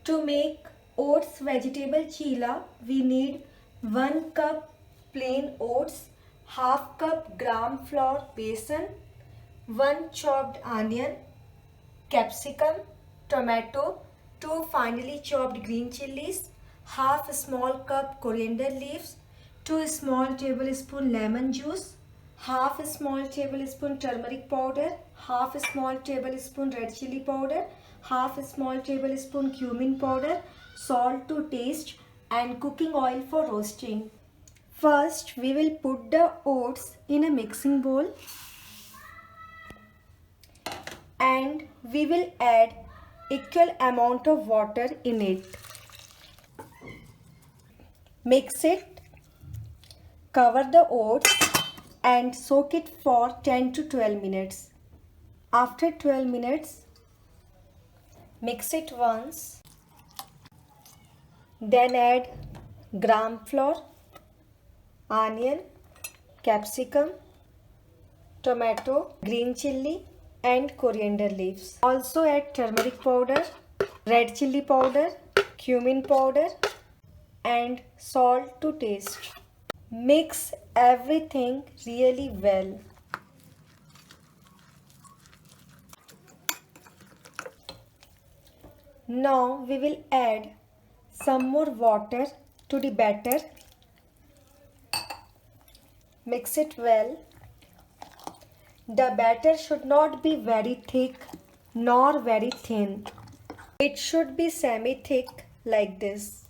To make oats vegetable chilla, we need 1 cup plain oats, half cup gram flour besan, 1 chopped onion, capsicum, tomato, 2 finely chopped green chilies, half small cup coriander leaves, 2 small tablespoon lemon juice, half small tablespoon turmeric powder, half small tablespoon red chili powder, half small tablespoon cumin powder, salt to taste and cooking oil for roasting. First, we will put the oats in a mixing bowl and we will add equal amount of water in it. Mix it, cover the oats and soak it for 10 to 12 minutes. After 12 minutes, mix it once, then add gram flour, onion, capsicum, tomato, green chilli and coriander leaves. Also add turmeric powder, red chilli powder, cumin powder and salt to taste. Mix everything really well. Now we will add some more water to the batter. Mix it well. The batter should not be very thick nor very thin. It should be semi-thick like this.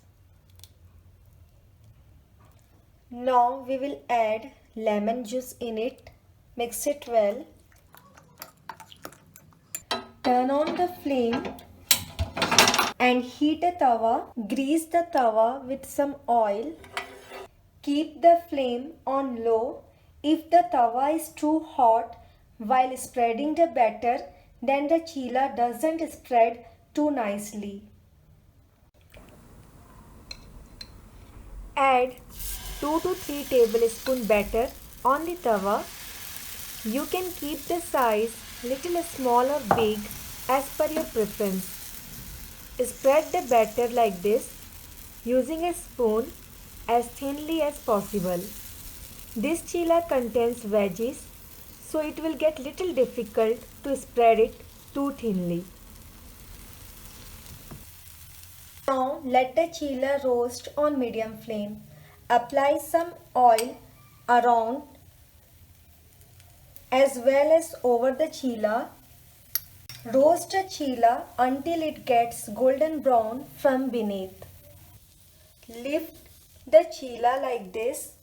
Now we will add lemon juice in it. Mix it well. Turn on the flame and heat a tawa. Grease the tawa with some oil. Keep the flame on low. If the tawa is too hot while spreading the batter, then the chilla doesn't spread too nicely. Add 2 to 3 tablespoon batter on the tawa. You can keep the size little small or big as per your preference. Spread the batter like this using a spoon as thinly as possible. This chilla contains veggies, so it will get little difficult to spread it too thinly. Now let the chilla roast on medium flame. Apply some oil around as well as over the chilla. Roast the chilla until it gets golden brown from beneath. Lift the chilla like this.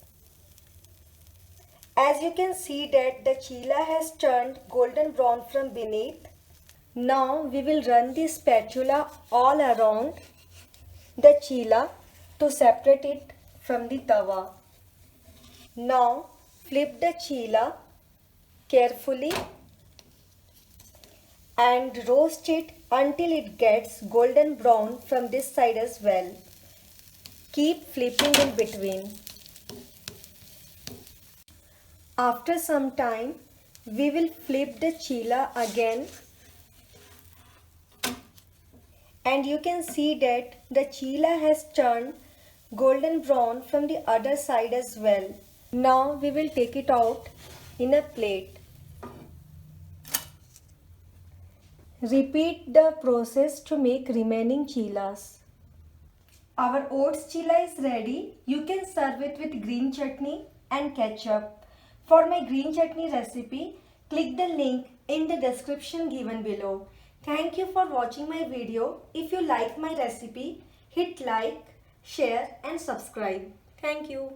As you can see that the chilla has turned golden brown from beneath. Now we will run the spatula all around the chilla to separate it from the tawa. Now flip the chilla carefully and roast it until it gets golden brown from this side as well. Keep flipping in between. After some time, we will flip the chilla again and you can see that the chilla has turned golden brown from the other side as well. Now we will take it out in a plate. Repeat the process to make remaining chillas. Our oats chilla is ready. You can serve it with green chutney and ketchup. For my green chutney recipe, click the link in the description given below. Thank you for watching my video. If you like my recipe, hit like, share and subscribe. Thank you.